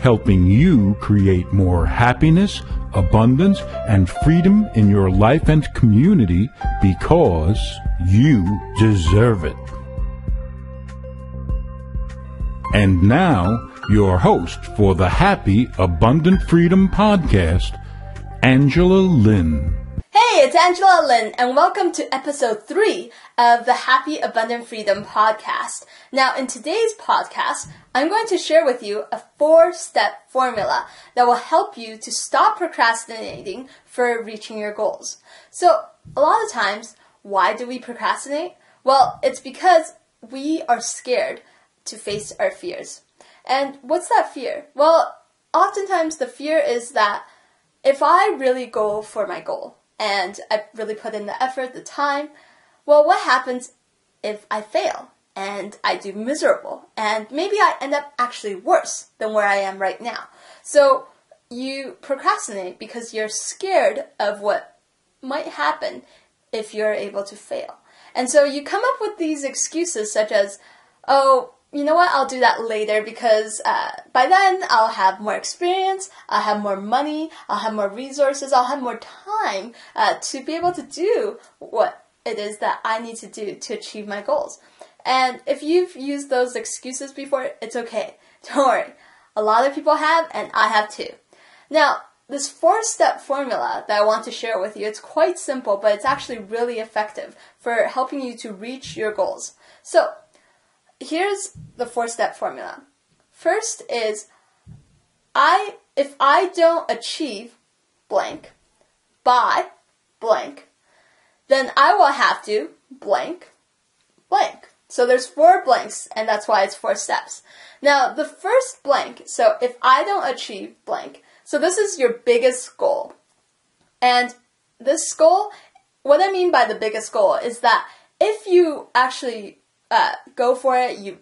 helping you create more happiness, abundance, and freedom in your life and community because you deserve it. And now, your host for the Happy Abundant Freedom Podcast, Angela Lynn. Hey, it's Angela Lynn, and welcome to episode 3 of the Happy Abundant Freedom Podcast. Now, in today's podcast, I'm going to share with you a 4-step formula that will help you to stop procrastinating for reaching your goals. So, a lot of times, why do we procrastinate? Well, it's because we are scared to face our fears. And what's that fear? Well, oftentimes the fear is that if I really go for my goal, and I really put in the effort, the time, well, what happens if I fail and I do miserable and maybe I end up actually worse than where I am right now? So you procrastinate because you're scared of what might happen if you're able to fail. And so you come up with these excuses such as, oh, you know what, I'll do that later because by then I'll have more experience, I'll have more money, I'll have more resources, I'll have more time to be able to do what it is that I need to do to achieve my goals. And if you've used those excuses before, it's okay. Don't worry. A lot of people have, and I have too. Now, this 4-step formula that I want to share with you, it's quite simple, but it's actually really effective for helping you to reach your goals. So, here's the 4-step formula. First is, if I don't achieve blank by blank, then I will have to blank blank. So there's 4 blanks, and that's why it's 4 steps. Now, the first blank, so if I don't achieve blank, so this is your biggest goal. And this goal, what I mean by the biggest goal is that if you actually go for it, you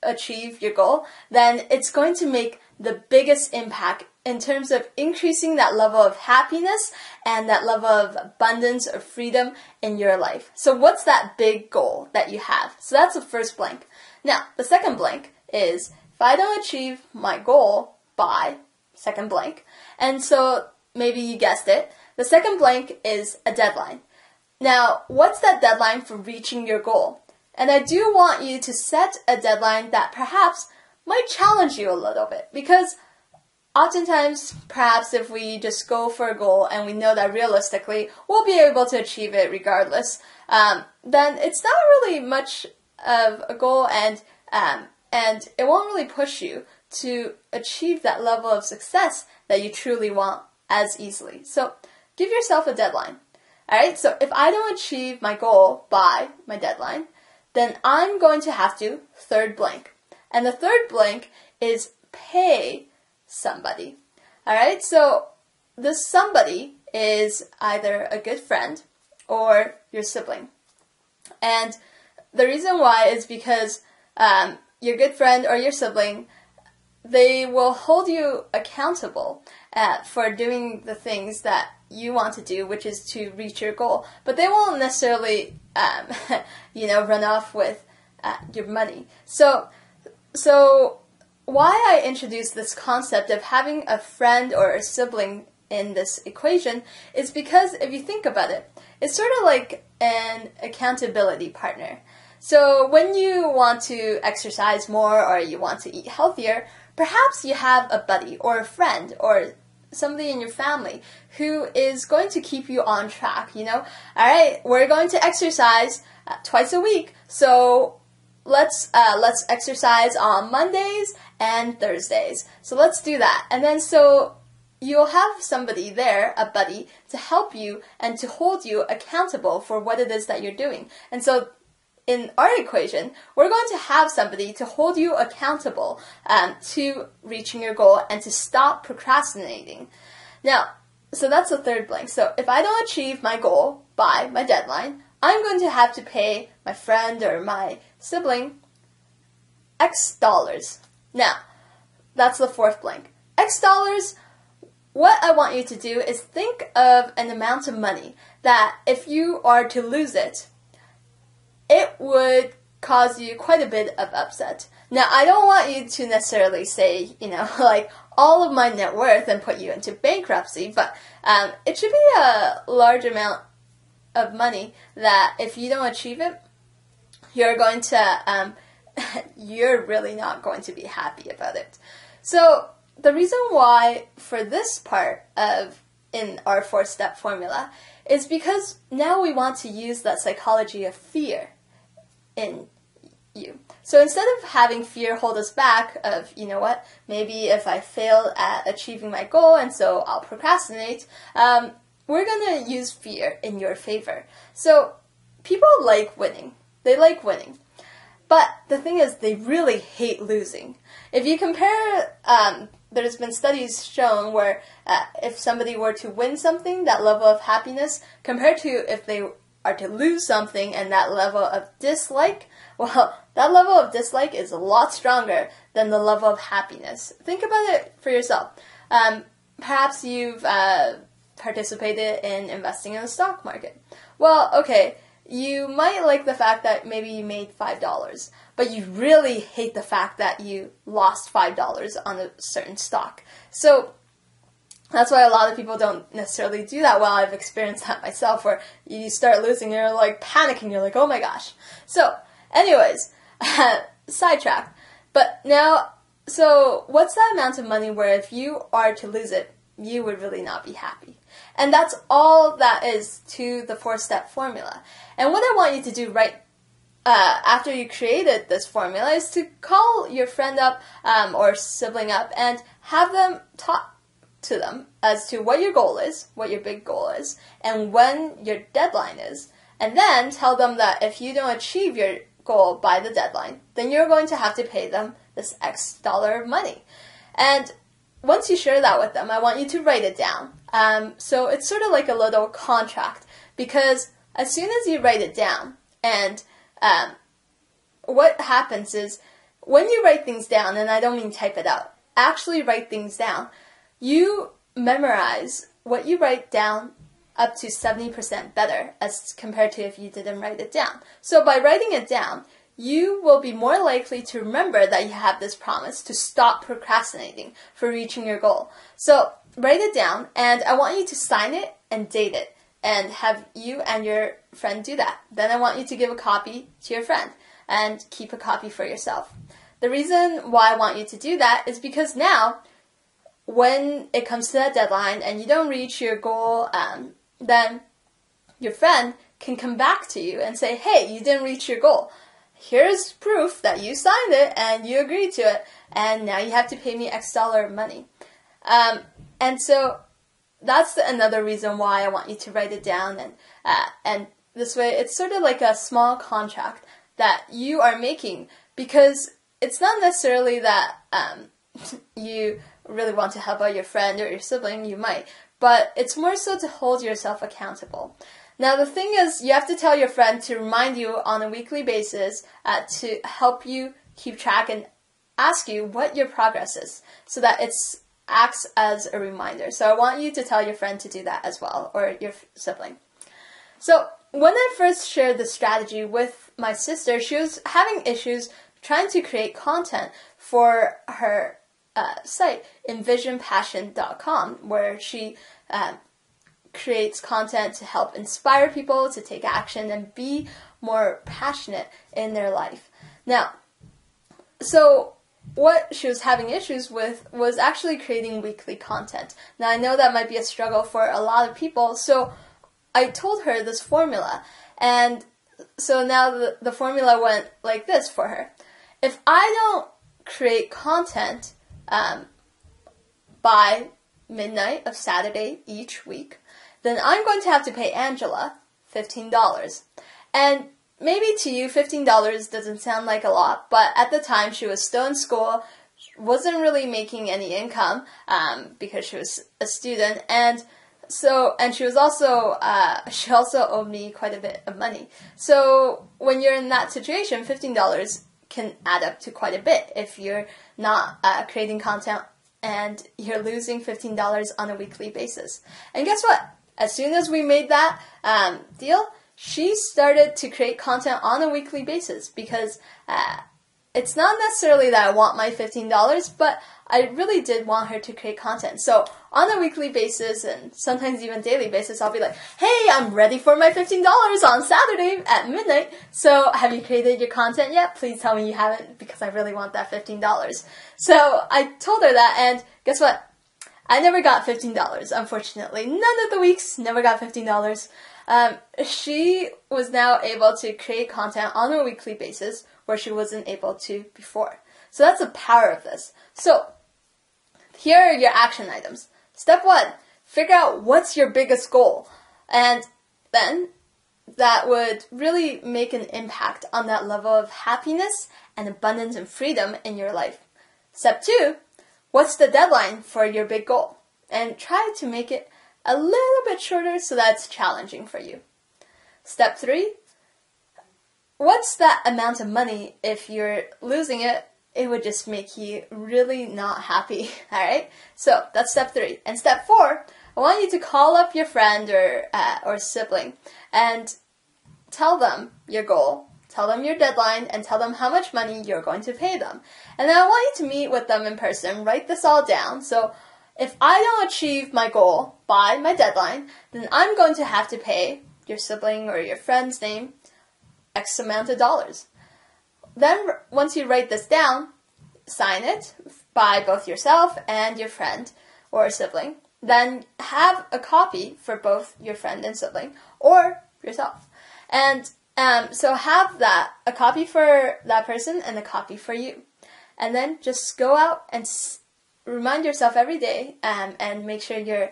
achieve your goal, then it's going to make the biggest impact in terms of increasing that level of happiness and that level of abundance or freedom in your life. So what's that big goal that you have? So that's the first blank. Now, the second blank is if I don't achieve my goal by second blank, and so maybe you guessed it, the second blank is a deadline. Now, what's that deadline for reaching your goal? And I do want you to set a deadline that perhaps might challenge you a little bit, because oftentimes, perhaps if we just go for a goal and we know that realistically we'll be able to achieve it regardless, then it's not really much of a goal, and it won't really push you to achieve that level of success that you truly want as easily. So give yourself a deadline. Alright, so if I don't achieve my goal by my deadline, then I'm going to have to third blank. And the third blank is pay somebody. Alright, so this somebody is either a good friend or your sibling. And the reason why is because your good friend or your sibling, they will hold you accountable for doing the things that you want to do, which is to reach your goal. But they won't necessarily, run off with your money. So why I introduced this concept of having a friend or a sibling in this equation is because if you think about it, it's sort of like an accountability partner. So when you want to exercise more or you want to eat healthier, perhaps you have a buddy or a friend or somebody in your family who is going to keep you on track, Alright, we're going to exercise twice a week, so let's exercise on Mondays and Thursdays. So let's do that. And then so you'll have somebody there, a buddy, to help you and to hold you accountable for what it is that you're doing. And so in our equation, we're going to have somebody to hold you accountable to reaching your goal and to stop procrastinating. Now, so that's the third blank. So if I don't achieve my goal by my deadline, I'm going to have to pay my friend or my sibling X dollars. Now, that's the fourth blank. X dollars, what I want you to do is think of an amount of money that if you are to lose it, it would cause you quite a bit of upset. Now, I don't want you to necessarily say, like all of my net worth and put you into bankruptcy, but it should be a large amount of money that if you don't achieve it, you're going to, you're really not going to be happy about it. So the reason why for this part in our 4-step formula is because now we want to use that psychology of fear in you. So instead of having fear hold us back of, maybe if I fail at achieving my goal and so I'll procrastinate, we're going to use fear in your favor. So people like winning. They like winning. But the thing is, they really hate losing. If you compare, there's been studies shown where if somebody were to win something, that level of happiness, compared to if they are to lose something and that level of dislike, well, that level of dislike is a lot stronger than the level of happiness. Think about it for yourself. Perhaps you've participated in investing in the stock market. Well, okay, you might like the fact that maybe you made $5, but you really hate the fact that you lost $5 on a certain stock. So that's why a lot of people don't necessarily do that well. I've experienced that myself, where you start losing, you're like panicking, you're like, oh my gosh. So anyways, sidetrack. But now, so what's that amount of money where if you are to lose it, you would really not be happy? And that's all that is to the 4-step formula. And what I want you to do right after you created this formula is to call your friend up or sibling up and have them talk to them as to what your goal is, what your big goal is, and when your deadline is. And then tell them that if you don't achieve your goal by the deadline, then you're going to have to pay them this X dollar of money. And once you share that with them, I want you to write it down. So it's sort of like a little contract, because as soon as you write it down, and what happens is when you write things down, and I don't mean type it out, actually write things down, you memorize what you write down up to 70% better as compared to if you didn't write it down. So by writing it down, you will be more likely to remember that you have this promise to stop procrastinating for reaching your goal. So write it down, and I want you to sign it and date it, and have you and your friend do that. Then I want you to give a copy to your friend and keep a copy for yourself. The reason why I want you to do that is because now, when it comes to that deadline and you don't reach your goal, then your friend can come back to you and say, hey, you didn't reach your goal. Here's proof that you signed it and you agreed to it, and now you have to pay me X dollar of money. And so that's another reason why I want you to write it down, and this way it's sort of like a small contract that you are making, because it's not necessarily that you really want to help out your friend or your sibling, you might, but it's more so to hold yourself accountable. Now, the thing is, you have to tell your friend to remind you on a weekly basis to help you keep track and ask you what your progress is, so that it acts as a reminder. So I want you to tell your friend to do that as well, or your sibling. So when I first shared this strategy with my sister, she was having issues trying to create content for her site, envisionpassion.com, where she creates content to help inspire people to take action and be more passionate in their life. Now, so what she was having issues with was actually creating weekly content. Now, I know that might be a struggle for a lot of people, so I told her this formula, and so now the formula went like this for her. If I don't create content by midnight of Saturday each week, then I'm going to have to pay Angela $15. And maybe to you, $15 doesn't sound like a lot, but at the time she was still in school, wasn't really making any income because she was a student, and she was also she also owed me quite a bit of money. So when you're in that situation, $15 can add up to quite a bit if you're not creating content and you're losing $15 on a weekly basis. And guess what? As soon as we made that deal, she started to create content on a weekly basis because it's not necessarily that I want my $15, but I really did want her to create content. So on a weekly basis and sometimes even daily basis, I'll be like, hey, I'm ready for my $15 on Saturday at midnight. So have you created your content yet? Please tell me you haven't because I really want that $15. So I told her that, and guess what? I never got $15, unfortunately. None of the weeks, never got $15. She was now able to create content on a weekly basis where she wasn't able to before. So that's the power of this. So here are your action items. Step 1, figure out what's your biggest goal. And then that would really make an impact on that level of happiness and abundance and freedom in your life. Step 2, what's the deadline for your big goal? And try to make it a little bit shorter so that's challenging for you. Step 3, what's that amount of money? If you're losing it, it would just make you really not happy, alright? So that's step 3. And step 4, I want you to call up your friend or sibling and tell them your goal, tell them your deadline, and tell them how much money you're going to pay them. And then I want you to meet with them in person, write this all down. So if I don't achieve my goal by my deadline, then I'm going to have to pay your sibling or your friend's name X amount of dollars. Then once you write this down, sign it by both yourself and your friend or sibling. Then have a copy for both your friend and sibling or yourself. And so have a copy for that person and a copy for you. And then just go out and remind yourself every day and make sure your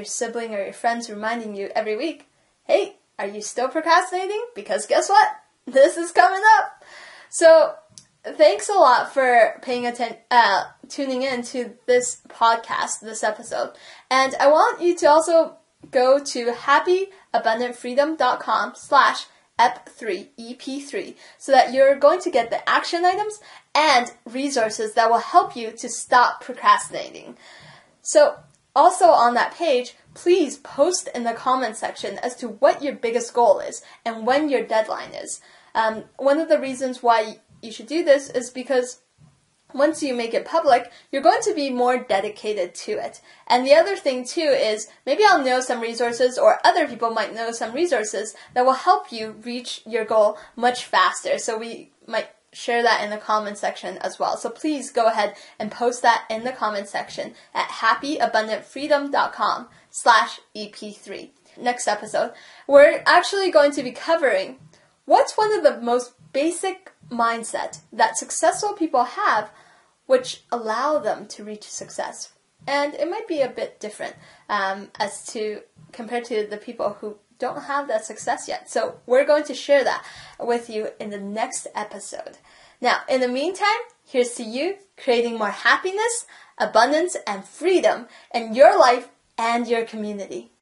sibling or your friend's reminding you every week, hey, are you still procrastinating? Because guess what? This is coming up. So thanks a lot for paying attention, tuning in to this podcast, this episode. And I want you to also go to happyabundantfreedom.com/EP3, EP3, so that you're going to get the action items and resources that will help you to stop procrastinating. So also on that page, please post in the comment section as to what your biggest goal is and when your deadline is. One of the reasons why you should do this is because once you make it public, you're going to be more dedicated to it. And the other thing too is maybe I'll know some resources or other people might know some resources that will help you reach your goal much faster. So we might share that in the comment section as well. So please go ahead and post that in the comment section at happyabundantfreedom.com/EP3. Next episode, we're actually going to be covering what's one of the most basic mindset that successful people have which allow them to reach success. And it might be a bit different as to compared to the people who don't have that success yet. So we're going to share that with you in the next episode. Now, in the meantime, here's to you creating more happiness, abundance, and freedom in your life and your community.